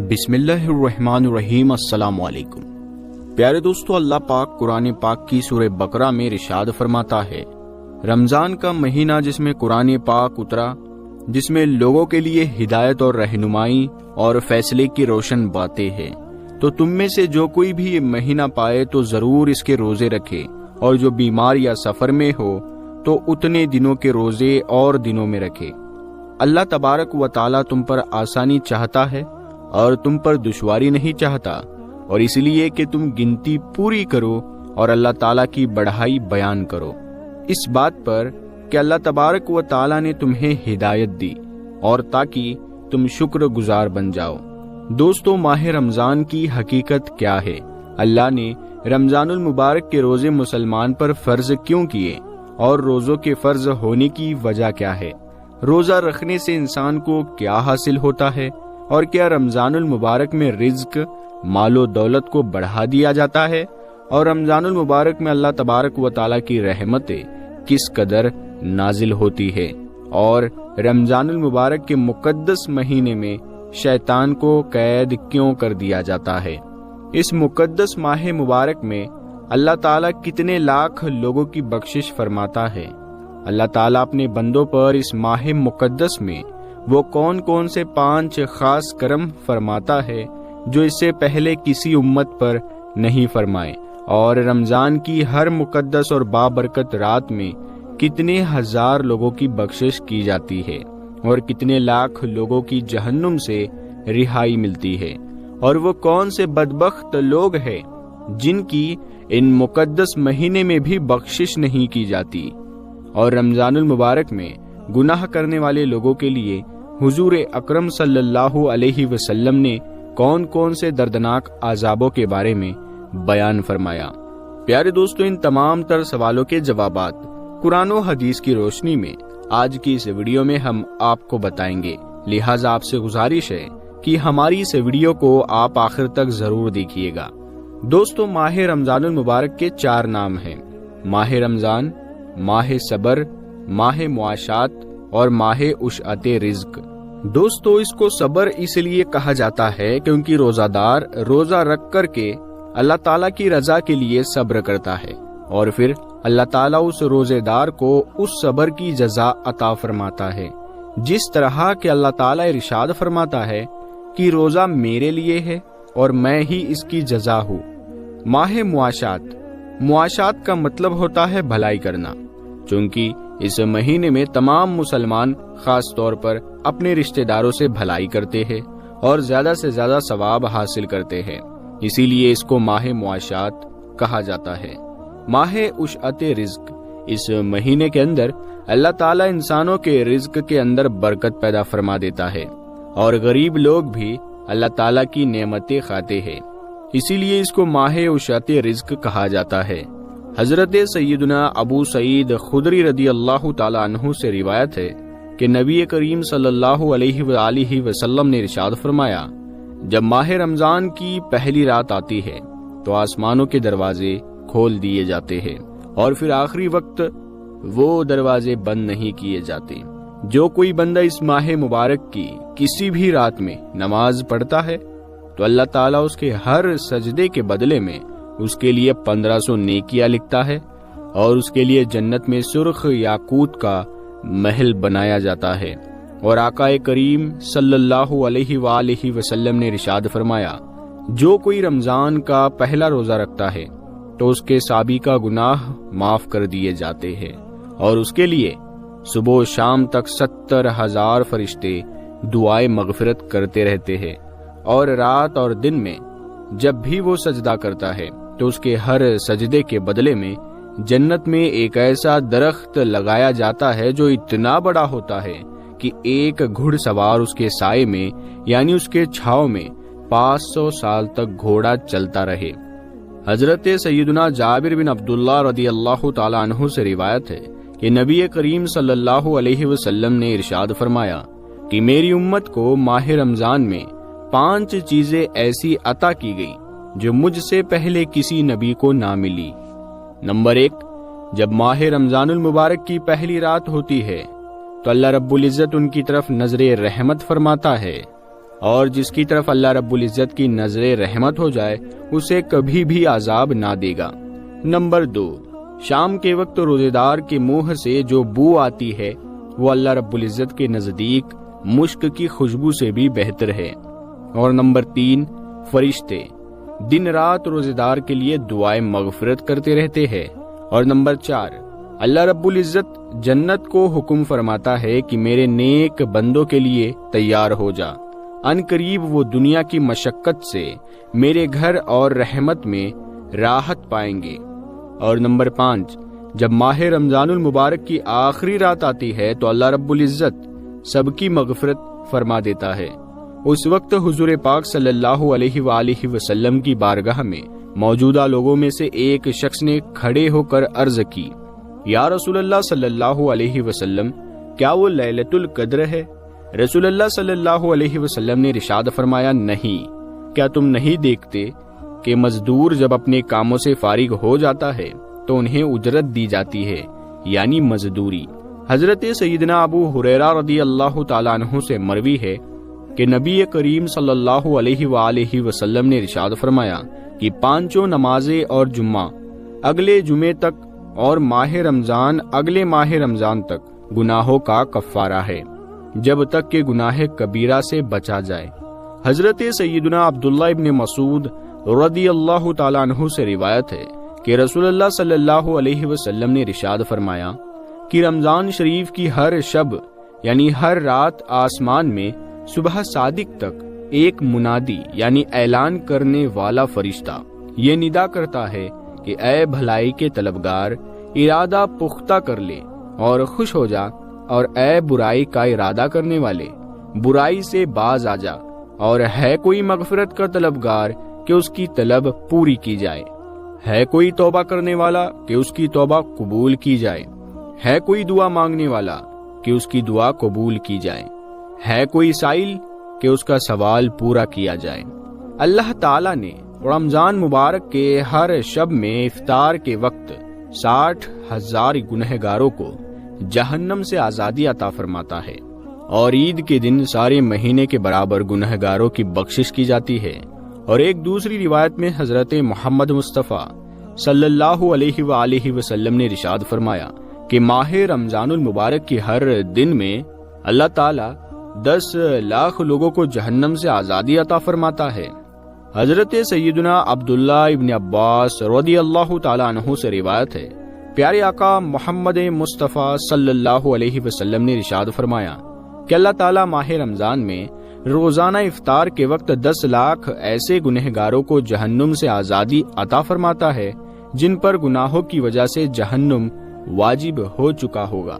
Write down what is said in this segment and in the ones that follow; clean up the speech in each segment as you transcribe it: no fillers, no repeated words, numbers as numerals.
بسم اللہ الرحمن الرحیم۔ السلام علیکم پیارے دوستو، اللہ پاک قرآن پاک کی سورہ بقرہ میں ارشاد فرماتا ہے، رمضان کا مہینہ جس میں قرآن پاک اترا، جس میں لوگوں کے لیے ہدایت اور رہنمائی اور فیصلے کی روشن باتیں ہیں، تو تم میں سے جو کوئی بھی یہ مہینہ پائے تو ضرور اس کے روزے رکھے، اور جو بیمار یا سفر میں ہو تو اتنے دنوں کے روزے اور دنوں میں رکھے۔ اللہ تبارک و تعالیٰ تم پر آسانی چاہتا ہے اور تم پر دشواری نہیں چاہتا، اور اس لیے کہ تم گنتی پوری کرو اور اللہ تعالیٰ کی بڑائی بیان کرو، اس بات پر کہ اللہ تبارک و تعالیٰ نے تمہیں ہدایت دی اور تاکہ تم شکر گزار بن جاؤ۔ دوستو، ماہ رمضان کی حقیقت کیا ہے؟ اللہ نے رمضان المبارک کے روزے مسلمان پر فرض کیوں کیے اور روزوں کے فرض ہونے کی وجہ کیا ہے؟ روزہ رکھنے سے انسان کو کیا حاصل ہوتا ہے؟ اور کیا رمضان المبارک میں رزق، مال و دولت کو بڑھا دیا جاتا ہے؟ اور رمضان المبارک میں اللہ تبارک و تعالیٰ کی رحمتیں کس قدر نازل ہوتی ہے؟ اور رمضان المبارک کے مقدس مہینے میں شیطان کو قید کیوں کر دیا جاتا ہے؟ اس مقدس ماہ مبارک میں اللہ تعالیٰ کتنے لاکھ لوگوں کی بخشش فرماتا ہے؟ اللہ تعالیٰ اپنے بندوں پر اس ماہ مقدس میں وہ کون کون سے 5 خاص کرم فرماتا ہے جو اس سے پہلے کسی امت پر نہیں فرمائے؟ اور رمضان کی ہر مقدس اور بابرکت رات میں کتنے ہزار لوگوں کی بخشش کی جاتی ہے اور کتنے لاکھ لوگوں کی جہنم سے رہائی ملتی ہے؟ اور وہ کون سے بدبخت لوگ ہیں جن کی ان مقدس مہینے میں بھی بخشش نہیں کی جاتی؟ اور رمضان المبارک میں گناہ کرنے والے لوگوں کے لیے حضور اکرم صلی اللہ علیہ وسلم نے کون کون سے دردناک عذابوں کے بارے میں بیان فرمایا؟ پیارے دوستو، ان تمام تر سوالوں کے جوابات قرآن و حدیث کی روشنی میں آج کی اس ویڈیو میں ہم آپ کو بتائیں گے، لہٰذا آپ سے گزارش ہے کہ ہماری اس ویڈیو کو آپ آخر تک ضرور دیکھیے گا۔ دوستو، ماہ رمضان المبارک کے 4 نام ہیں: ماہ رمضان، ماہ صبر، ماہ معاشات اور ماہ اشعت رزق۔ دوستو، اس کو صبر اس لیے کہا جاتا ہے کیونکہ روزہ دار روزہ رکھ کر کے اللہ تعالیٰ کی رضا کے لیے صبر کرتا ہے، اور پھر اللہ تعالیٰ اس روزے دار کو اس صبر کی جزا عطا فرماتا ہے، جس طرح کہ اللہ تعالیٰ ارشاد فرماتا ہے کہ روزہ میرے لیے ہے اور میں ہی اس کی جزا ہوں۔ ماہ معاشات، معاشات کا مطلب ہوتا ہے بھلائی کرنا، چونکہ اس مہینے میں تمام مسلمان خاص طور پر اپنے رشتہ داروں سے بھلائی کرتے ہیں اور زیادہ سے زیادہ ثواب حاصل کرتے ہیں، اسی لیے اس کو ماہ معاشات کہا جاتا ہے۔ ماہ اشعت رزق، اس مہینے کے اندر اللہ تعالیٰ انسانوں کے رزق کے اندر برکت پیدا فرما دیتا ہے اور غریب لوگ بھی اللہ تعالیٰ کی نعمتیں کھاتے ہیں، اسی لیے اس کو ماہ اشعت رزق کہا جاتا ہے۔ حضرت سیدنا ابو سعید خدری رضی اللہ تعالیٰ عنہ سے روایت ہے کہ نبی کریم صلی اللہ علیہ وآلہ وسلم نے ارشاد فرمایا، جب ماہ رمضان کی پہلی رات آتی ہے تو آسمانوں کے دروازے کھول دیے جاتے ہیں اور پھر آخری وقت وہ دروازے بند نہیں کیے جاتے۔ جو کوئی بندہ اس ماہ مبارک کی کسی بھی رات میں نماز پڑھتا ہے تو اللہ تعالیٰ اس کے ہر سجدے کے بدلے میں اس کے لیے 1500 نیکیاں لکھتا ہے، اور اس کے لیے جنت میں سرخ یاقوت کا محل بنایا جاتا ہے۔ اور آقا کریم صلی اللہ علیہ وآلہ وسلم نے ارشاد فرمایا، جو کوئی رمضان کا پہلا روزہ رکھتا ہے تو اس کے سابقہ گناہ معاف کر دیے جاتے ہیں، اور اس کے لیے صبح و شام تک 70,000 فرشتے دعائیں مغفرت کرتے رہتے ہیں، اور رات اور دن میں جب بھی وہ سجدہ کرتا ہے تو اس کے ہر سجدے کے بدلے میں جنت میں ایک ایسا درخت لگایا جاتا ہے جو اتنا بڑا ہوتا ہے کہ ایک گھڑ سوار اس کے سائے میں یعنی اس کے چھاؤں میں 500 سال تک گھوڑا چلتا رہے۔ حضرت سیدنا جابر بن عبداللہ رضی اللہ تعالیٰ عنہ سے روایت ہے کہ نبی کریم صلی اللہ علیہ وسلم نے ارشاد فرمایا کہ میری امت کو ماہ رمضان میں 5 چیزیں ایسی عطا کی گئی جو مجھ سے پہلے کسی نبی کو نہ ملی۔ نمبر 1، جب ماہ رمضان المبارک کی پہلی رات ہوتی ہے تو اللہ رب العزت ان کی طرف نظر رحمت فرماتا ہے، اور جس کی طرف اللہ رب العزت کی نظر رحمت ہو جائے اسے کبھی بھی عذاب نہ دے گا۔ نمبر 2، شام کے وقت روزے دار کے منہ سے جو بو آتی ہے وہ اللہ رب العزت کے نزدیک مشک کی خوشبو سے بھی بہتر ہے۔ اور نمبر 3، فرشتے دن رات روزے دار کے لیے دعائیں مغفرت کرتے رہتے ہیں۔ اور نمبر 4، اللہ رب العزت جنت کو حکم فرماتا ہے کہ میرے نیک بندوں کے لیے تیار ہو جا، ان قریب وہ دنیا کی مشقت سے میرے گھر اور رحمت میں راحت پائیں گے۔ اور نمبر 5، جب ماہ رمضان المبارک کی آخری رات آتی ہے تو اللہ رب العزت سب کی مغفرت فرما دیتا ہے۔ اس وقت حضور پاک صلی اللہ علیہ وآلہ وسلم کی بارگاہ میں موجودہ لوگوں میں سے ایک شخص نے کھڑے ہو کر عرض کی، یا رسول اللہ صلی اللہ علیہ وسلم، کیا وہ لیلۃ القدر ہے؟ رسول اللہ صلی اللہ علیہ وسلم نے ارشاد فرمایا، نہیں، کیا تم نہیں دیکھتے کہ مزدور جب اپنے کاموں سے فارغ ہو جاتا ہے تو انہیں اجرت دی جاتی ہے، یعنی مزدوری۔ حضرت سیدنا ابو ہریرہ رضی اللہ تعالیٰ عنہ سے مروی ہے کہ نبی کریم صلی اللہ علیہ وآلہ وسلم نے ارشاد فرمایا کہ 5 نمازیں اور جمعہ اگلے جمعے تک اور ماہ رمضان اگلے ماہ رمضان تک گناہوں کا کفارہ ہے، جب تک کہ گناہ کبیرہ سے بچا جائے۔ حضرت سیدنا عبداللہ ابن مسعود رضی اللہ تعالیٰ عنہ سے روایت ہے کہ رسول اللہ صلی اللہ علیہ وسلم نے ارشاد فرمایا کہ رمضان شریف کی ہر شب یعنی ہر رات آسمان میں صبح صادق تک ایک منادی یعنی اعلان کرنے والا فرشتہ یہ ندا کرتا ہے کہ اے بھلائی کے طلبگار، ارادہ پختہ کر لے اور خوش ہو جا، اور اے برائی کا ارادہ کرنے والے، برائی سے باز آ جا، اور ہے کوئی مغفرت کا طلبگار کہ اس کی طلب پوری کی جائے، ہے کوئی توبہ کرنے والا کہ اس کی توبہ قبول کی جائے، ہے کوئی دعا مانگنے والا کہ اس کی دعا قبول کی جائے، ہے کوئی سائل کہ اس کا سوال پورا کیا جائے۔ اللہ تعالیٰ نے رمضان مبارک کے ہر شب میں افطار کے وقت 60,000 گنہگاروں کو جہنم سے آزادی عطا فرماتا ہے، اور عید کے دن سارے مہینے کے برابر گنہگاروں کی بخشش کی جاتی ہے۔ اور ایک دوسری روایت میں حضرت محمد مصطفیٰ صلی اللہ علیہ وآلہ وسلم نے ارشاد فرمایا کہ ماہ رمضان المبارک کی ہر دن میں اللہ تعالیٰ 10 لاکھ لوگوں کو جہنم سے آزادی عطا فرماتا ہے۔ حضرت سیدنا عبداللہ ابن عباس رضی اللہ تعالیٰ عنہ سے روایت ہے، پیارے آقا محمد مصطفیٰ صلی اللہ علیہ وسلم نے ارشاد فرمایا کہ اللہ تعالیٰ ماہ رمضان میں روزانہ افطار کے وقت 10 لاکھ ایسے گنہگاروں کو جہنم سے آزادی عطا فرماتا ہے جن پر گناہوں کی وجہ سے جہنم واجب ہو چکا ہوگا۔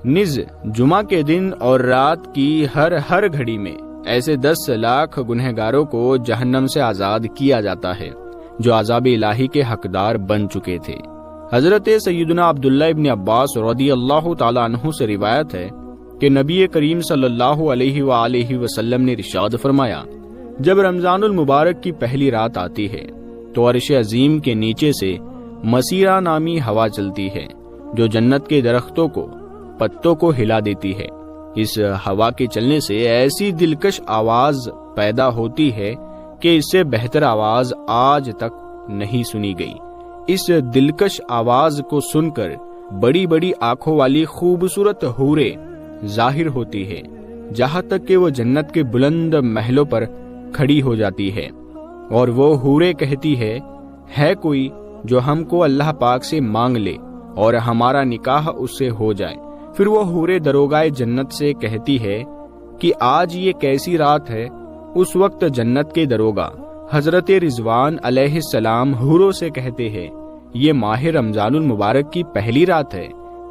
نز جمعہ کے دن اور رات کی ہر گھڑی میں ایسے 10 لاکھ گنہگاروں کو جہنم سے آزاد کیا جاتا ہے جو عذاب الہی کے حقدار بن چکے تھے۔ حضرت سیدنا عبداللہ ابن عباس رضی اللہ تعالیٰ عنہ سے روایت ہے کہ نبی کریم صلی اللہ علیہ وآلہ وسلم نے ارشاد فرمایا، جب رمضان المبارک کی پہلی رات آتی ہے تو عرش عظیم کے نیچے سے مسیرہ نامی ہوا چلتی ہے جو جنت کے درختوں کو پتوں کو ہلا دیتی ہے۔ اس ہوا کے چلنے سے ایسی دلکش آواز پیدا ہوتی ہے کہ اس سے بہتر آواز آج تک نہیں سنی گئی۔ اس دلکش آواز کو سن کر بڑی بڑی آنکھوں والی خوبصورت حوریں ظاہر ہوتی ہے، جہاں تک کہ وہ جنت کے بلند محلوں پر کھڑی ہو جاتی ہے، اور وہ حوریں کہتی ہے کوئی جو ہم کو اللہ پاک سے مانگ لے اور ہمارا نکاح اس سے ہو جائے۔ پھر وہ حوریں دروگائے جنت سے کہتی ہے کہ آج یہ کیسی رات ہے۔ اس وقت جنت کے دروگا حضرت رضوان علیہ السلام حوروں سے کہتے ہیں، یہ ماہ رمضان المبارک کی پہلی رات ہے،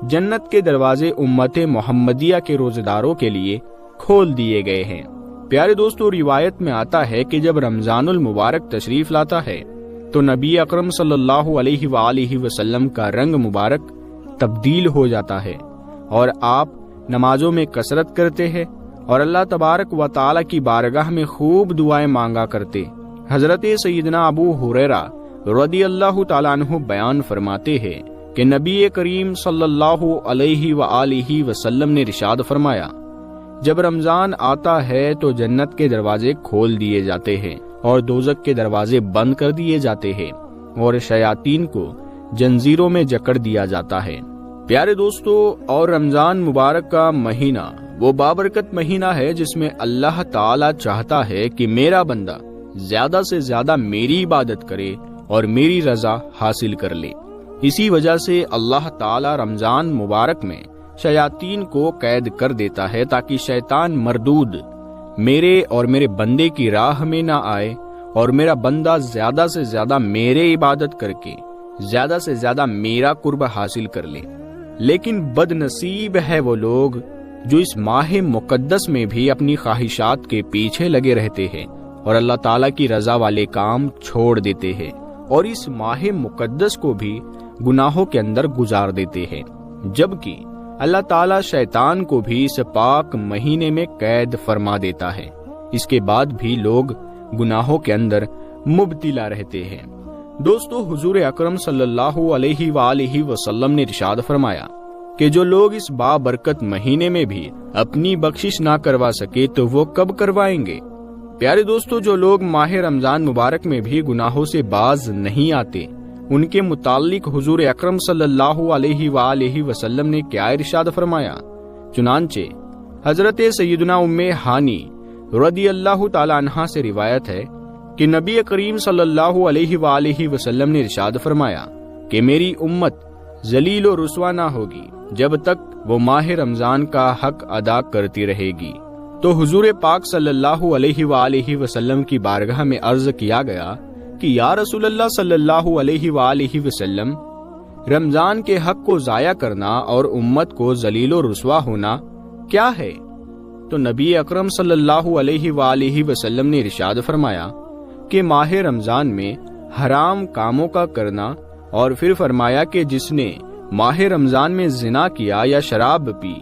جنت کے دروازے امت محمدیہ کے روزے داروں کے لیے کھول دیے گئے ہیں۔ پیارے دوستو، روایت میں آتا ہے کہ جب رمضان المبارک تشریف لاتا ہے تو نبی اکرم صلی اللہ علیہ وآلہ وسلم کا رنگ مبارک تبدیل ہو جاتا ہے، اور آپ نمازوں میں کثرت کرتے ہیں اور اللہ تبارک و تعالی کی بارگاہ میں خوب دعائیں مانگا کرتے۔ حضرت سیدنا ابو ہریرہ رضی اللہ تعالیٰ عنہ بیان فرماتے ہیں کہ نبی کریم صلی اللہ علیہ وآلہ وسلم نے ارشاد فرمایا، جب رمضان آتا ہے تو جنت کے دروازے کھول دیے جاتے ہیں اور دوزخ کے دروازے بند کر دیے جاتے ہیں اور شیاطین کو جنزیروں میں جکڑ دیا جاتا ہے۔ پیارے دوستو، اور رمضان مبارک کا مہینہ وہ بابرکت مہینہ ہے جس میں اللہ تعالی چاہتا ہے کہ میرا بندہ زیادہ سے زیادہ میری عبادت کرے اور میری رضا حاصل کر لے۔ اسی وجہ سے اللہ تعالی رمضان مبارک میں شیاطین کو قید کر دیتا ہے تاکہ شیطان مردود میرے اور میرے بندے کی راہ میں نہ آئے اور میرا بندہ زیادہ سے زیادہ میرے عبادت کر کے زیادہ سے زیادہ میرا قرب حاصل کر لے۔ لیکن بد نصیب ہے وہ لوگ جو اس ماہ مقدس میں بھی اپنی خواہشات کے پیچھے لگے رہتے ہیں اور اللہ تعالیٰ کی رضا والے کام چھوڑ دیتے ہیں اور اس ماہ مقدس کو بھی گناہوں کے اندر گزار دیتے ہیں، جبکہ اللہ تعالیٰ شیطان کو بھی اس پاک مہینے میں قید فرما دیتا ہے۔ اس کے بعد بھی لوگ گناہوں کے اندر مبتلا رہتے ہیں۔ دوستو، حضور اکرم صلی اللہ علیہ وآلہ وسلم نے ارشاد فرمایا کہ جو لوگ اس بابرکت مہینے میں بھی اپنی بخشش نہ کروا سکے تو وہ کب کروائیں گے؟ پیارے دوستو، جو لوگ ماہ رمضان مبارک میں بھی گناہوں سے باز نہیں آتے، ان کے متعلق حضور اکرم صلی اللہ علیہ وآلہ وسلم نے کیا ارشاد فرمایا؟ چنانچہ حضرت سیدنا ام ہانی رضی اللہ تعالی عنہا سے روایت ہے کہ نبی کریم صلی اللہ علیہ وآلہ وسلم نے ارشاد فرمایا کہ میری امت ذلیل و رسوا نہ ہوگی جب تک وہ ماہ رمضان کا حق ادا کرتی رہے گی۔ تو حضور پاک صلی اللہ علیہ وآلہ وسلم کی بارگاہ میں عرض کیا گیا کہ یا رسول اللہ صلی اللہ علیہ وآلہ وسلم، رمضان کے حق کو ضائع کرنا اور امت کو ذلیل و رسوا ہونا کیا ہے؟ تو نبی اکرم صلی اللہ علیہ وآلہ وسلم نے ارشاد فرمایا کہ ماہ رمضان میں حرام کاموں کا کرنا، اور پھر فرمایا کہ جس نے ماہ رمضان میں زنا کیا یا شراب پی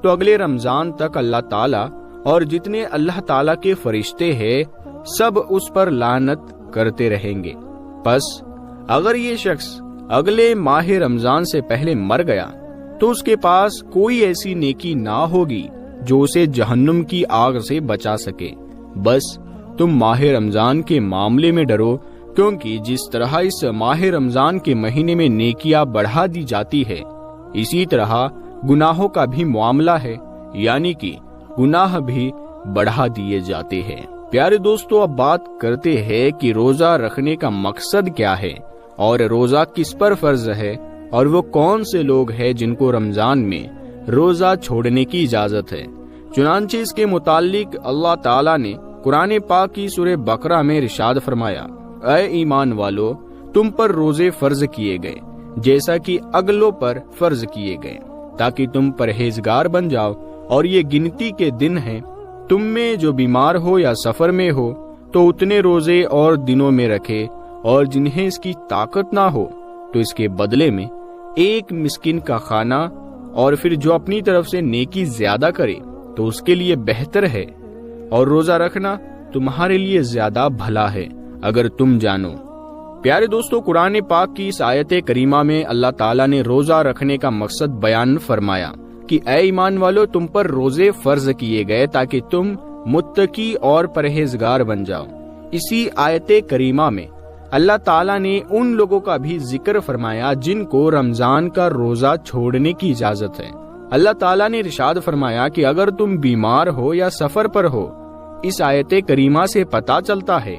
تو اگلے رمضان تک اللہ تعالیٰ اور جتنے اللہ تعالیٰ کے فرشتے ہیں سب اس پر لعنت کرتے رہیں گے۔ پس اگر یہ شخص اگلے ماہ رمضان سے پہلے مر گیا تو اس کے پاس کوئی ایسی نیکی نہ ہوگی جو اسے جہنم کی آگ سے بچا سکے۔ بس تم ماہ رمضان کے معاملے میں ڈرو، کیونکہ جس طرح اس ماہ رمضان کے مہینے میں نیکیاں بڑھا دی جاتی ہے، اسی طرح گناہوں کا بھی معاملہ ہے، یعنی کہ گناہ بھی بڑھا دیے جاتے ہیں۔ پیارے دوستو، اب بات کرتے ہیں کہ روزہ رکھنے کا مقصد کیا ہے اور روزہ کس پر فرض ہے، اور وہ کون سے لوگ ہیں جن کو رمضان میں روزہ چھوڑنے کی اجازت ہے۔ چنانچہ اس کے متعلق اللہ تعالیٰ نے قرآن پاک کی سورہ بقرہ میں ارشاد فرمایا، اے ایمان والو، تم پر روزے فرض کیے گئے جیسا کہ اگلوں پر فرض کیے گئے، تاکہ تم پرہیزگار بن جاؤ، اور یہ گنتی کے دن ہیں، تم میں جو بیمار ہو یا سفر میں ہو تو اتنے روزے اور دنوں میں رکھے، اور جنہیں اس کی طاقت نہ ہو تو اس کے بدلے میں ایک مسکین کا کھانا، اور پھر جو اپنی طرف سے نیکی زیادہ کرے تو اس کے لیے بہتر ہے، اور روزہ رکھنا تمہارے لیے زیادہ بھلا ہے اگر تم جانو۔ پیارے دوستو، قرآن پاک کی اس آیت کریمہ میں اللہ تعالیٰ نے روزہ رکھنے کا مقصد بیان فرمایا کہ اے ایمان والو، تم پر روزے فرض کیے گئے تاکہ تم متقی اور پرہیزگار بن جاؤ۔ اسی آیت کریمہ میں اللہ تعالیٰ نے ان لوگوں کا بھی ذکر فرمایا جن کو رمضان کا روزہ چھوڑنے کی اجازت ہے۔ اللہ تعالیٰ نے ارشاد فرمایا کہ اگر تم بیمار ہو یا سفر پر ہو، اس آیت کریمہ سے پتہ چلتا ہے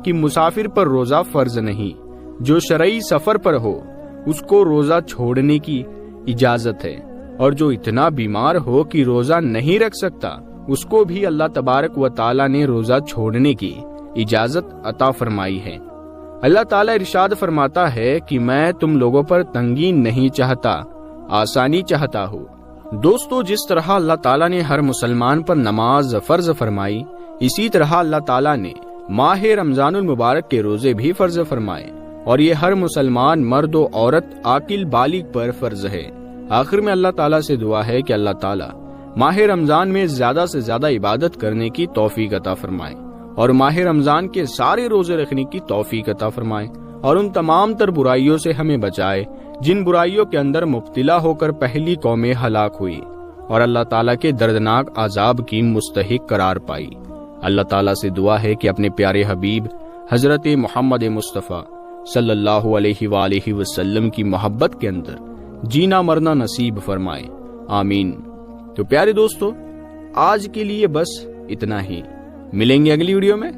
کہ مسافر پر روزہ فرض نہیں، جو شرعی سفر پر ہو اس کو روزہ چھوڑنے کی اجازت ہے، اور جو اتنا بیمار ہو کہ روزہ نہیں رکھ سکتا اس کو بھی اللہ تبارک و تعالیٰ نے روزہ چھوڑنے کی اجازت عطا فرمائی ہے۔ اللہ تعالیٰ ارشاد فرماتا ہے کہ میں تم لوگوں پر تنگی نہیں چاہتا، آسانی چاہتا ہوں۔ دوستو، جس طرح اللہ تعالیٰ نے ہر مسلمان پر نماز فرض فرمائی، اسی طرح اللہ تعالیٰ نے ماہ رمضان المبارک کے روزے بھی فرض فرمائے، اور یہ ہر مسلمان مرد و عورت عاقل بالغ پر فرض ہے۔ آخر میں اللہ تعالیٰ سے دعا ہے کہ اللہ تعالیٰ ماہ رمضان میں زیادہ سے زیادہ عبادت کرنے کی توفیق عطا فرمائے، اور ماہ رمضان کے سارے روزے رکھنے کی توفیق عطا فرمائے، اور ان تمام تر برائیوں سے ہمیں بچائے جن برائیوں کے اندر مبتلا ہو کر پہلی قومیں ہلاک ہوئی اور اللہ تعالیٰ کے دردناک عذاب کی مستحق قرار پائی۔ اللہ تعالیٰ سے دعا ہے کہ اپنے پیارے حبیب حضرت محمد مصطفیٰ صلی اللہ علیہ وآلہ وسلم کی محبت کے اندر جینا مرنا نصیب فرمائے، آمین۔ تو پیارے دوستو، آج کے لیے بس اتنا ہی، ملیں گے اگلی ویڈیو میں۔